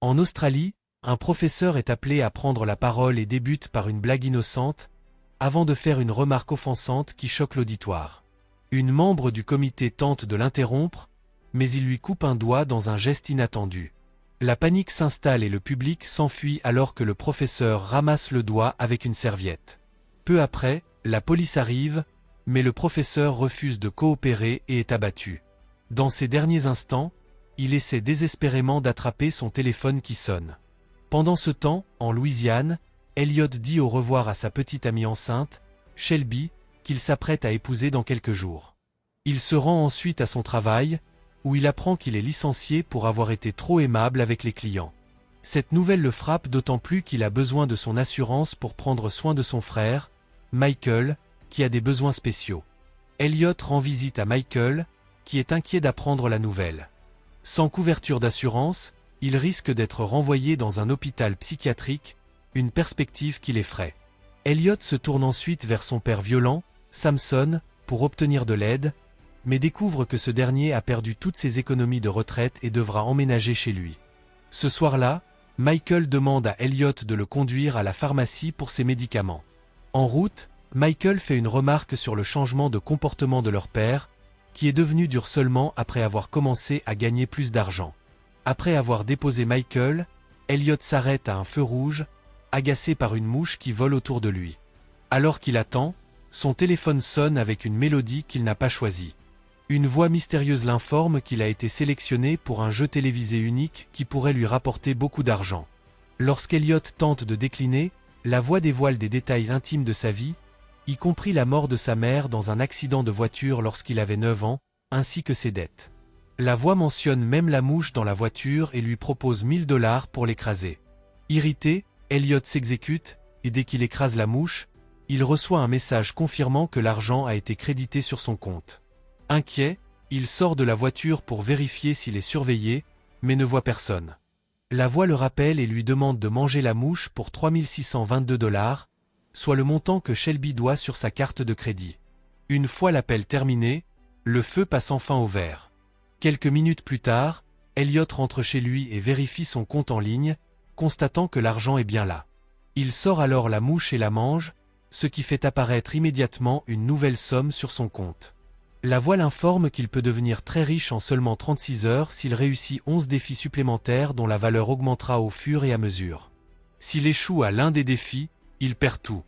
En Australie, un professeur est appelé à prendre la parole et débute par une blague innocente, avant de faire une remarque offensante qui choque l'auditoire. Une membre du comité tente de l'interrompre, mais il lui coupe un doigt dans un geste inattendu. La panique s'installe et le public s'enfuit alors que le professeur ramasse le doigt avec une serviette. Peu après, la police arrive, mais le professeur refuse de coopérer et est abattu. Dans ces derniers instants, il essaie désespérément d'attraper son téléphone qui sonne. Pendant ce temps, en Louisiane, Elliot dit au revoir à sa petite amie enceinte, Shelby, qu'il s'apprête à épouser dans quelques jours. Il se rend ensuite à son travail, où il apprend qu'il est licencié pour avoir été trop aimable avec les clients. Cette nouvelle le frappe d'autant plus qu'il a besoin de son assurance pour prendre soin de son frère, Michael, qui a des besoins spéciaux. Elliot rend visite à Michael, qui est inquiet d'apprendre la nouvelle. Sans couverture d'assurance, il risque d'être renvoyé dans un hôpital psychiatrique, une perspective qui l'effraie. Elliot se tourne ensuite vers son père violent, Samson, pour obtenir de l'aide, mais découvre que ce dernier a perdu toutes ses économies de retraite et devra emménager chez lui. Ce soir-là, Michael demande à Elliot de le conduire à la pharmacie pour ses médicaments. En route, Michael fait une remarque sur le changement de comportement de leur père, qui est devenu dur seulement après avoir commencé à gagner plus d'argent. Après avoir déposé Michael, Elliot s'arrête à un feu rouge, agacé par une mouche qui vole autour de lui. Alors qu'il attend, son téléphone sonne avec une mélodie qu'il n'a pas choisie. Une voix mystérieuse l'informe qu'il a été sélectionné pour un jeu télévisé unique qui pourrait lui rapporter beaucoup d'argent. Lorsqu'Elliot tente de décliner, la voix dévoile des détails intimes de sa vie, y compris la mort de sa mère dans un accident de voiture lorsqu'il avait 9 ans, ainsi que ses dettes. La voix mentionne même la mouche dans la voiture et lui propose $1000 pour l'écraser. Irrité, Elliot s'exécute, et dès qu'il écrase la mouche, il reçoit un message confirmant que l'argent a été crédité sur son compte. Inquiet, il sort de la voiture pour vérifier s'il est surveillé, mais ne voit personne. La voix le rappelle et lui demande de manger la mouche pour $3622, soit le montant que Shelby doit sur sa carte de crédit. Une fois l'appel terminé, le feu passe enfin au vert. Quelques minutes plus tard, Elliot rentre chez lui et vérifie son compte en ligne, constatant que l'argent est bien là. Il sort alors la mouche et la mange, ce qui fait apparaître immédiatement une nouvelle somme sur son compte. La voix l'informe qu'il peut devenir très riche en seulement 36 heures s'il réussit 11 défis supplémentaires dont la valeur augmentera au fur et à mesure. S'il échoue à l'un des défis, il perd tout.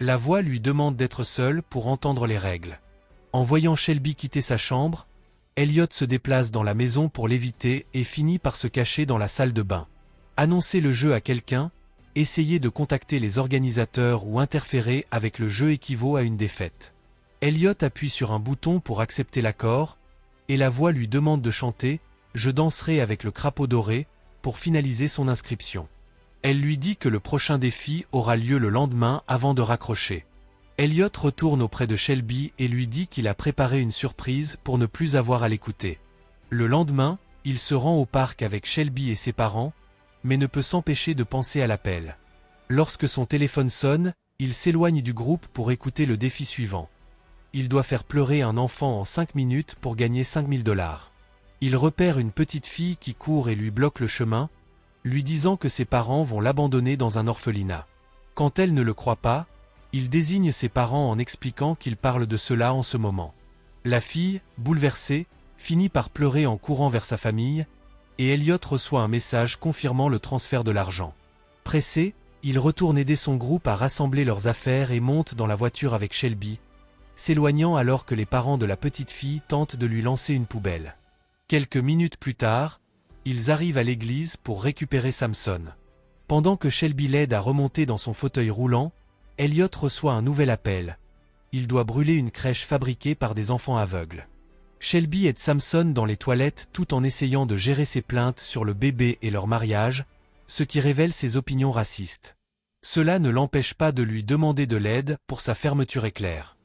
La voix lui demande d'être seul pour entendre les règles. En voyant Shelby quitter sa chambre, Elliot se déplace dans la maison pour l'éviter et finit par se cacher dans la salle de bain. Annoncer le jeu à quelqu'un, essayer de contacter les organisateurs ou interférer avec le jeu équivaut à une défaite. Elliot appuie sur un bouton pour accepter l'accord, et la voix lui demande de chanter « Je danserai avec le crapaud doré » pour finaliser son inscription. Elle lui dit que le prochain défi aura lieu le lendemain avant de raccrocher. Elliot retourne auprès de Shelby et lui dit qu'il a préparé une surprise pour ne plus avoir à l'écouter. Le lendemain, il se rend au parc avec Shelby et ses parents, mais ne peut s'empêcher de penser à l'appel. Lorsque son téléphone sonne, il s'éloigne du groupe pour écouter le défi suivant. Il doit faire pleurer un enfant en 5 minutes pour gagner $5000. Il repère une petite fille qui court et lui bloque le chemin, lui disant que ses parents vont l'abandonner dans un orphelinat. Quand elle ne le croit pas, il désigne ses parents en expliquant qu'il parle de cela en ce moment. La fille, bouleversée, finit par pleurer en courant vers sa famille, et Elliot reçoit un message confirmant le transfert de l'argent. Pressé, il retourne aider son groupe à rassembler leurs affaires et monte dans la voiture avec Shelby, s'éloignant alors que les parents de la petite fille tentent de lui lancer une poubelle. Quelques minutes plus tard, ils arrivent à l'église pour récupérer Samson. Pendant que Shelby l'aide à remonter dans son fauteuil roulant, Elliot reçoit un nouvel appel. Il doit brûler une crèche fabriquée par des enfants aveugles. Shelby aide Samson dans les toilettes tout en essayant de gérer ses plaintes sur le bébé et leur mariage, ce qui révèle ses opinions racistes. Cela ne l'empêche pas de lui demander de l'aide pour sa fermeture éclair.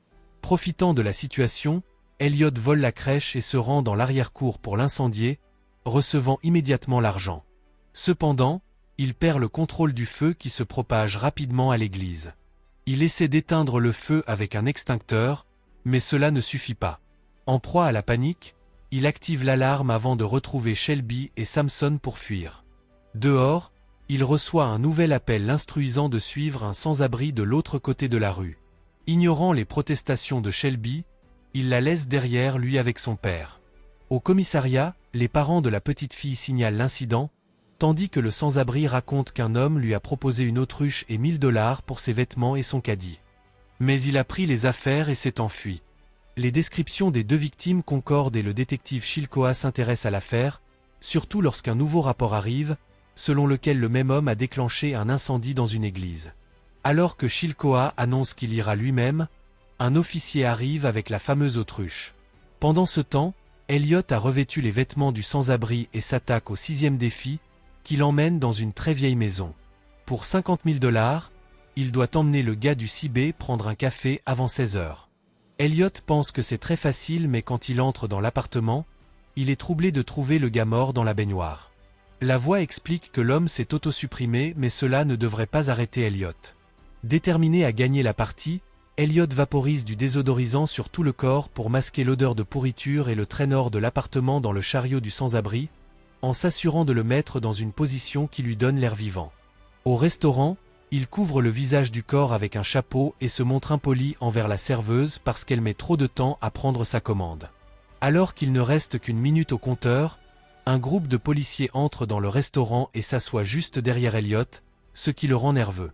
Profitant de la situation, Elliot vole la crèche et se rend dans l'arrière-cour pour l'incendier, recevant immédiatement l'argent. Cependant, il perd le contrôle du feu qui se propage rapidement à l'église. Il essaie d'éteindre le feu avec un extincteur, mais cela ne suffit pas. En proie à la panique, il active l'alarme avant de retrouver Shelby et Samson pour fuir. Dehors, il reçoit un nouvel appel l'instruisant de suivre un sans-abri de l'autre côté de la rue. Ignorant les protestations de Shelby, il la laisse derrière lui avec son père. Au commissariat, les parents de la petite fille signalent l'incident, tandis que le sans-abri raconte qu'un homme lui a proposé une autruche et $1000 pour ses vêtements et son caddie. Mais il a pris les affaires et s'est enfui. Les descriptions des deux victimes concordent et le détective Chilcoa s'intéresse à l'affaire, surtout lorsqu'un nouveau rapport arrive, selon lequel le même homme a déclenché un incendie dans une église. Alors que Chilcoa annonce qu'il ira lui-même, un officier arrive avec la fameuse autruche. Pendant ce temps, Elliot a revêtu les vêtements du sans-abri et s'attaque au 6e défi, qui l'emmène dans une très vieille maison. Pour $50 000, il doit emmener le gars du 6B prendre un café avant 16 heures. Elliot pense que c'est très facile, mais quand il entre dans l'appartement, il est troublé de trouver le gars mort dans la baignoire. La voix explique que l'homme s'est autosupprimé, mais cela ne devrait pas arrêter Elliot. Déterminé à gagner la partie, Elliot vaporise du désodorisant sur tout le corps pour masquer l'odeur de pourriture et le traîne hors de l'appartement dans le chariot du sans-abri, en s'assurant de le mettre dans une position qui lui donne l'air vivant. Au restaurant, il couvre le visage du corps avec un chapeau et se montre impoli envers la serveuse parce qu'elle met trop de temps à prendre sa commande. Alors qu'il ne reste qu'une minute au compteur, un groupe de policiers entre dans le restaurant et s'assoit juste derrière Elliot, ce qui le rend nerveux.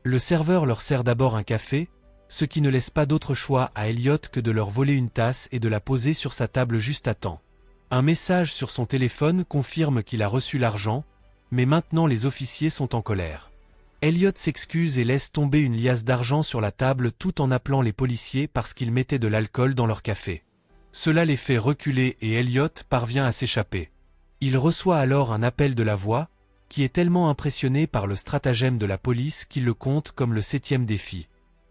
Le serveur leur sert d'abord un café, ce qui ne laisse pas d'autre choix à Elliot que de leur voler une tasse et de la poser sur sa table juste à temps. Un message sur son téléphone confirme qu'il a reçu l'argent, mais maintenant les officiers sont en colère. Elliot s'excuse et laisse tomber une liasse d'argent sur la table tout en appelant les policiers parce qu'ils mettaient de l'alcool dans leur café. Cela les fait reculer et Elliot parvient à s'échapper. Il reçoit alors un appel de la voix, qui est tellement impressionné par le stratagème de la police qu'il le compte comme le 7e défi.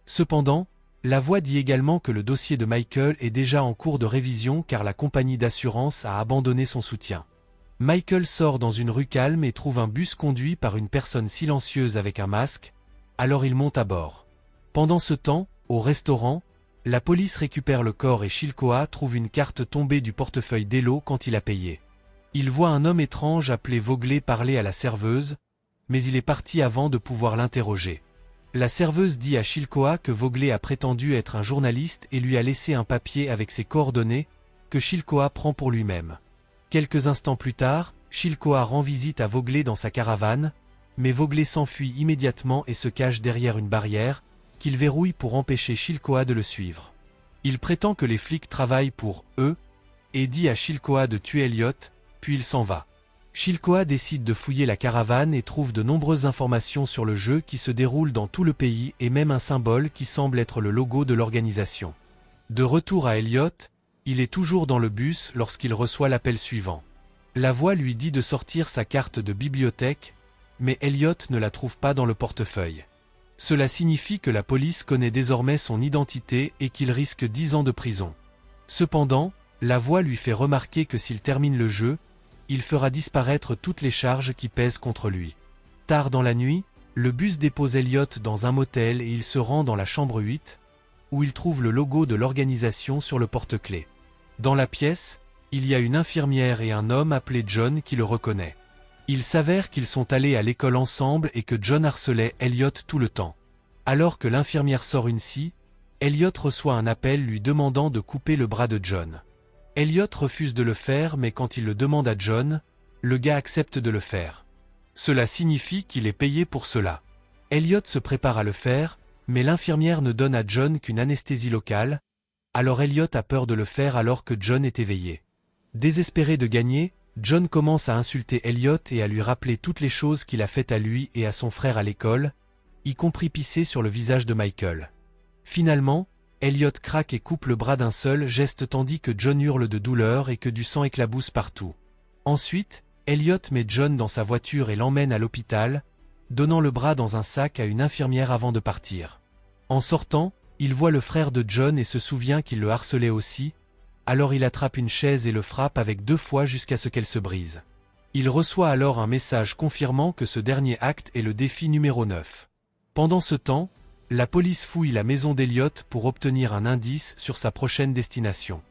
Cependant, la voix dit également que le dossier de Michael est déjà en cours de révision car la compagnie d'assurance a abandonné son soutien. Michael sort dans une rue calme et trouve un bus conduit par une personne silencieuse avec un masque, alors il monte à bord. Pendant ce temps, au restaurant, la police récupère le corps et Chilcoa trouve une carte tombée du portefeuille d'Elo quand il a payé. Il voit un homme étrange appelé Vogler parler à la serveuse, mais il est parti avant de pouvoir l'interroger. La serveuse dit à Chilcoa que Vogler a prétendu être un journaliste et lui a laissé un papier avec ses coordonnées, que Chilcoa prend pour lui-même. Quelques instants plus tard, Chilcoa rend visite à Vogler dans sa caravane, mais Vogler s'enfuit immédiatement et se cache derrière une barrière, qu'il verrouille pour empêcher Chilcoa de le suivre. Il prétend que les flics travaillent pour eux, et dit à Chilcoa de tuer Elliot, puis il s'en va. Chilcoa décide de fouiller la caravane et trouve de nombreuses informations sur le jeu qui se déroule dans tout le pays et même un symbole qui semble être le logo de l'organisation. De retour à Elliot, il est toujours dans le bus lorsqu'il reçoit l'appel suivant. La voix lui dit de sortir sa carte de bibliothèque, mais Elliot ne la trouve pas dans le portefeuille. Cela signifie que la police connaît désormais son identité et qu'il risque 10 ans de prison. Cependant, la voix lui fait remarquer que s'il termine le jeu, il fera disparaître toutes les charges qui pèsent contre lui. Tard dans la nuit, le bus dépose Elliot dans un motel et il se rend dans la chambre 8, où il trouve le logo de l'organisation sur le porte-clés. Dans la pièce, il y a une infirmière et un homme appelé John qui le reconnaît. Il s'avère qu'ils sont allés à l'école ensemble et que John harcelait Elliot tout le temps. Alors que l'infirmière sort une scie, Elliot reçoit un appel lui demandant de couper le bras de John. Elliot refuse de le faire, mais quand il le demande à John, le gars accepte de le faire. Cela signifie qu'il est payé pour cela. Elliot se prépare à le faire, mais l'infirmière ne donne à John qu'une anesthésie locale, alors Elliot a peur de le faire alors que John est éveillé. Désespéré de gagner, John commence à insulter Elliot et à lui rappeler toutes les choses qu'il a faites à lui et à son frère à l'école, y compris pisser sur le visage de Michael. Finalement, Elliot craque et coupe le bras d'un seul geste tandis que John hurle de douleur et que du sang éclabousse partout. Ensuite, Elliot met John dans sa voiture et l'emmène à l'hôpital, donnant le bras dans un sac à une infirmière avant de partir. En sortant, il voit le frère de John et se souvient qu'il le harcelait aussi, alors il attrape une chaise et le frappe avec 2 fois jusqu'à ce qu'elle se brise. Il reçoit alors un message confirmant que ce dernier acte est le défi numéro 9. Pendant ce temps, la police fouille la maison d'Elliot pour obtenir un indice sur sa prochaine destination.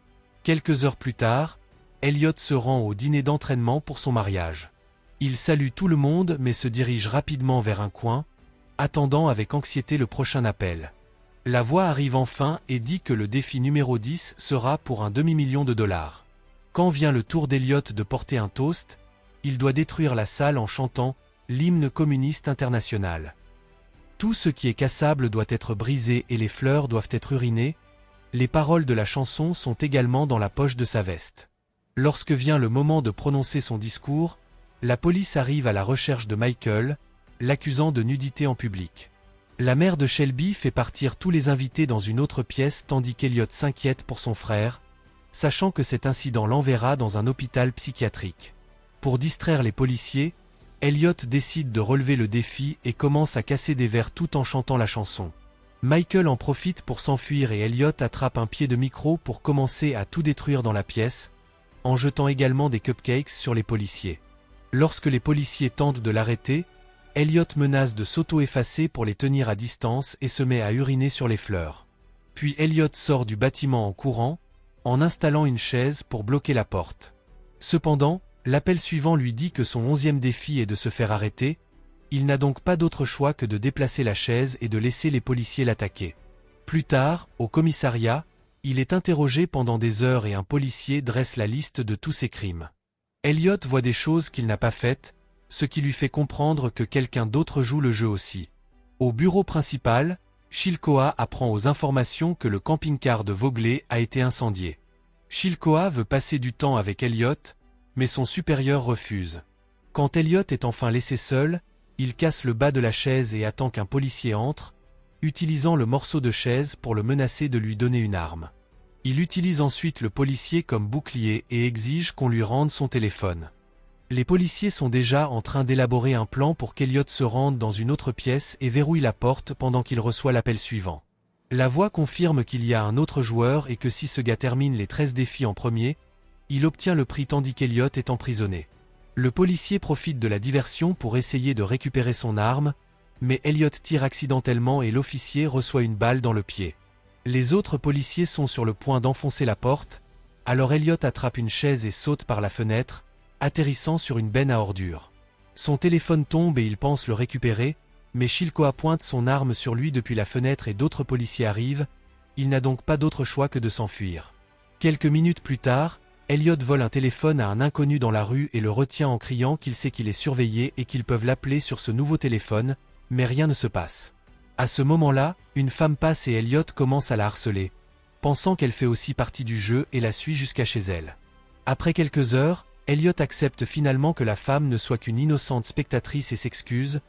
Quelques heures plus tard, Elliot se rend au dîner d'entraînement pour son mariage. Il salue tout le monde mais se dirige rapidement vers un coin, attendant avec anxiété le prochain appel. La voix arrive enfin et dit que le défi numéro 10 sera pour un demi-million de dollars. Quand vient le tour d'Elliot de porter un toast, il doit détruire la salle en chantant l'hymne communiste international. Tout ce qui est cassable doit être brisé et les fleurs doivent être urinées. Les paroles de la chanson sont également dans la poche de sa veste. Lorsque vient le moment de prononcer son discours, la police arrive à la recherche de Michael, l'accusant de nudité en public. La mère de Shelby fait partir tous les invités dans une autre pièce tandis qu'Elliot s'inquiète pour son frère, sachant que cet incident l'enverra dans un hôpital psychiatrique. Pour distraire les policiers, Elliot décide de relever le défi et commence à casser des verres tout en chantant la chanson. Michael en profite pour s'enfuir et Elliot attrape un pied de micro pour commencer à tout détruire dans la pièce, en jetant également des cupcakes sur les policiers. Lorsque les policiers tentent de l'arrêter, Elliot menace de s'auto-effacer pour les tenir à distance et se met à uriner sur les fleurs. Puis Elliot sort du bâtiment en courant, en installant une chaise pour bloquer la porte. Cependant, l'appel suivant lui dit que son 11e défi est de se faire arrêter. Il n'a donc pas d'autre choix que de déplacer la chaise et de laisser les policiers l'attaquer. Plus tard, au commissariat, il est interrogé pendant des heures et un policier dresse la liste de tous ses crimes. Elliot voit des choses qu'il n'a pas faites, ce qui lui fait comprendre que quelqu'un d'autre joue le jeu aussi. Au bureau principal, Chilcoa apprend aux informations que le camping-car de Vogler a été incendié. Chilcoa veut passer du temps avec Elliot, mais son supérieur refuse. Quand Elliot est enfin laissé seul, il casse le bas de la chaise et attend qu'un policier entre, utilisant le morceau de chaise pour le menacer de lui donner une arme. Il utilise ensuite le policier comme bouclier et exige qu'on lui rende son téléphone. Les policiers sont déjà en train d'élaborer un plan pour qu'Elliot se rende dans une autre pièce et verrouille la porte pendant qu'il reçoit l'appel suivant. La voix confirme qu'il y a un autre joueur et que si ce gars termine les 13 défis en premier, il obtient le prix tandis qu'Elliot est emprisonné. Le policier profite de la diversion pour essayer de récupérer son arme, mais Elliot tire accidentellement et l'officier reçoit une balle dans le pied. Les autres policiers sont sur le point d'enfoncer la porte, alors Elliot attrape une chaise et saute par la fenêtre, atterrissant sur une benne à ordures. Son téléphone tombe et il pense le récupérer, mais Chilcoa pointe son arme sur lui depuis la fenêtre et d'autres policiers arrivent, il n'a donc pas d'autre choix que de s'enfuir. Quelques minutes plus tard, Elliot vole un téléphone à un inconnu dans la rue et le retient en criant qu'il sait qu'il est surveillé et qu'ils peuvent l'appeler sur ce nouveau téléphone, mais rien ne se passe. À ce moment-là, une femme passe et Elliot commence à la harceler, pensant qu'elle fait aussi partie du jeu et la suit jusqu'à chez elle. Après quelques heures, Elliot accepte finalement que la femme ne soit qu'une innocente spectatrice et s'excuse,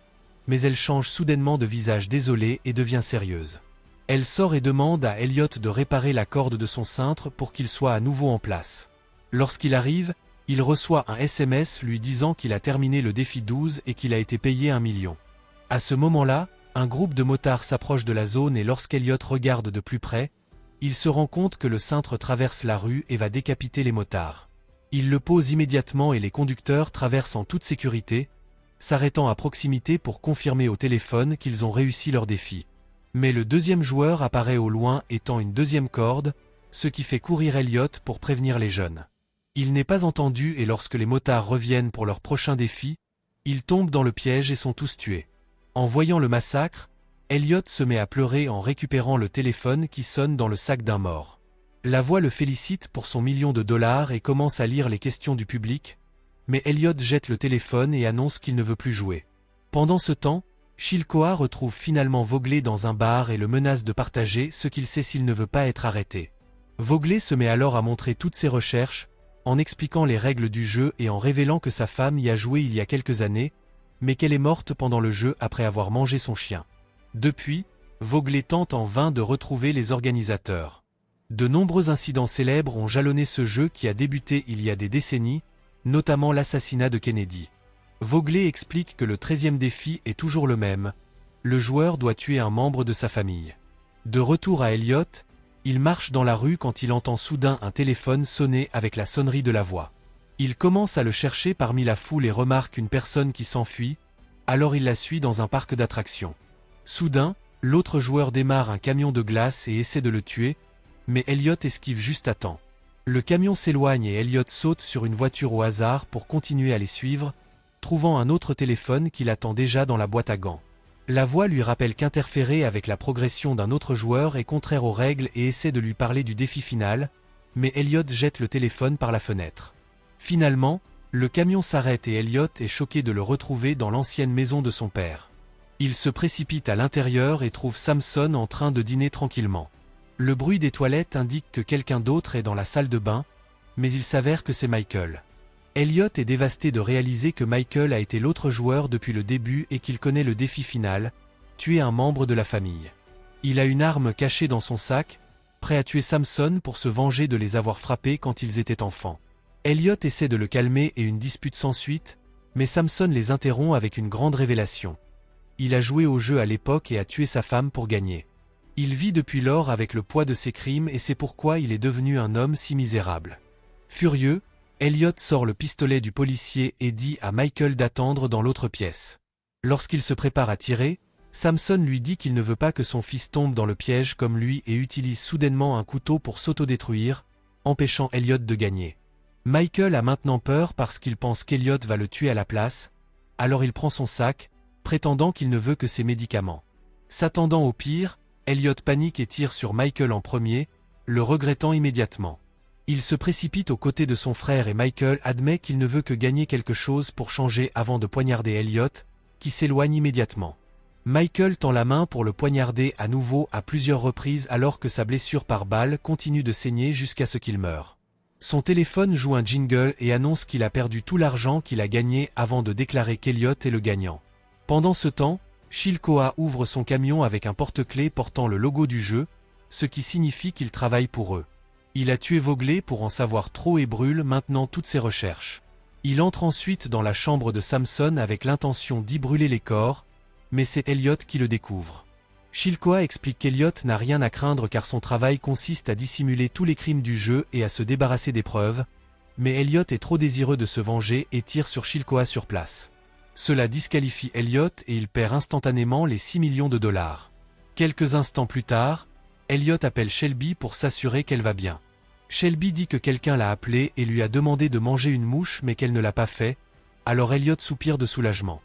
mais elle change soudainement de visage désolé et devient sérieuse. Elle sort et demande à Elliot de réparer la corde de son cintre pour qu'il soit à nouveau en place. Lorsqu'il arrive, il reçoit un SMS lui disant qu'il a terminé le défi 12 et qu'il a été payé 1 million. À ce moment-là, un groupe de motards s'approche de la zone et lorsqu'Elliot regarde de plus près, il se rend compte que le cintre traverse la rue et va décapiter les motards. Il le pose immédiatement et les conducteurs traversent en toute sécurité, s'arrêtant à proximité pour confirmer au téléphone qu'ils ont réussi leur défi. Mais le deuxième joueur apparaît au loin étant une deuxième corde, ce qui fait courir Elliot pour prévenir les jeunes. Il n'est pas entendu et lorsque les motards reviennent pour leur prochain défi, ils tombent dans le piège et sont tous tués. En voyant le massacre, Elliot se met à pleurer en récupérant le téléphone qui sonne dans le sac d'un mort. La voix le félicite pour son $1 million et commence à lire les questions du public, mais Elliot jette le téléphone et annonce qu'il ne veut plus jouer. Pendant ce temps, Chilcoa retrouve finalement Vogler dans un bar et le menace de partager ce qu'il sait s'il ne veut pas être arrêté. Vogler se met alors à montrer toutes ses recherches, en expliquant les règles du jeu et en révélant que sa femme y a joué il y a quelques années, mais qu'elle est morte pendant le jeu après avoir mangé son chien. Depuis, Vogler tente en vain de retrouver les organisateurs. De nombreux incidents célèbres ont jalonné ce jeu qui a débuté il y a des décennies, notamment l'assassinat de Kennedy. Vogler explique que le 13e défi est toujours le même. Le joueur doit tuer un membre de sa famille. De retour à Elliot, il marche dans la rue quand il entend soudain un téléphone sonner avec la sonnerie de la voix. Il commence à le chercher parmi la foule et remarque une personne qui s'enfuit, alors il la suit dans un parc d'attractions. Soudain, l'autre joueur démarre un camion de glace et essaie de le tuer, mais Elliot esquive juste à temps. Le camion s'éloigne et Elliot saute sur une voiture au hasard pour continuer à les suivre, trouvant un autre téléphone qu'il attend déjà dans la boîte à gants. La voix lui rappelle qu'interférer avec la progression d'un autre joueur est contraire aux règles et essaie de lui parler du défi final, mais Elliot jette le téléphone par la fenêtre. Finalement, le camion s'arrête et Elliot est choqué de le retrouver dans l'ancienne maison de son père. Il se précipite à l'intérieur et trouve Samson en train de dîner tranquillement. Le bruit des toilettes indique que quelqu'un d'autre est dans la salle de bain, mais il s'avère que c'est Michael. Elliot est dévasté de réaliser que Michael a été l'autre joueur depuis le début et qu'il connaît le défi final, tuer un membre de la famille. Il a une arme cachée dans son sac, prêt à tuer Samson pour se venger de les avoir frappés quand ils étaient enfants. Elliot essaie de le calmer et une dispute s'ensuit, mais Samson les interrompt avec une grande révélation. Il a joué au jeu à l'époque et a tué sa femme pour gagner. Il vit depuis lors avec le poids de ses crimes et c'est pourquoi il est devenu un homme si misérable. Furieux, Elliot sort le pistolet du policier et dit à Michael d'attendre dans l'autre pièce. Lorsqu'il se prépare à tirer, Samson lui dit qu'il ne veut pas que son fils tombe dans le piège comme lui et utilise soudainement un couteau pour s'autodétruire, empêchant Elliot de gagner. Michael a maintenant peur parce qu'il pense qu'Elliot va le tuer à la place, alors il prend son sac, prétendant qu'il ne veut que ses médicaments. S'attendant au pire, Elliot panique et tire sur Michael en premier, le regrettant immédiatement. Il se précipite aux côtés de son frère et Michael admet qu'il ne veut que gagner quelque chose pour changer avant de poignarder Elliot, qui s'éloigne immédiatement. Michael tend la main pour le poignarder à nouveau à plusieurs reprises alors que sa blessure par balle continue de saigner jusqu'à ce qu'il meure. Son téléphone joue un jingle et annonce qu'il a perdu tout l'argent qu'il a gagné avant de déclarer qu'Elliot est le gagnant. Pendant ce temps, Chilcoa ouvre son camion avec un porte-clés portant le logo du jeu, ce qui signifie qu'il travaille pour eux. Il a tué Vogler pour en savoir trop et brûle maintenant toutes ses recherches. Il entre ensuite dans la chambre de Samson avec l'intention d'y brûler les corps, mais c'est Elliot qui le découvre. Chilcoa explique qu'Elliot n'a rien à craindre car son travail consiste à dissimuler tous les crimes du jeu et à se débarrasser des preuves, mais Elliot est trop désireux de se venger et tire sur Chilcoa sur place. Cela disqualifie Elliot et il perd instantanément les 6 millions de dollars. Quelques instants plus tard, Elliot appelle Shelby pour s'assurer qu'elle va bien. Shelby dit que quelqu'un l'a appelée et lui a demandé de manger une mouche mais qu'elle ne l'a pas fait, alors Elliot soupire de soulagement.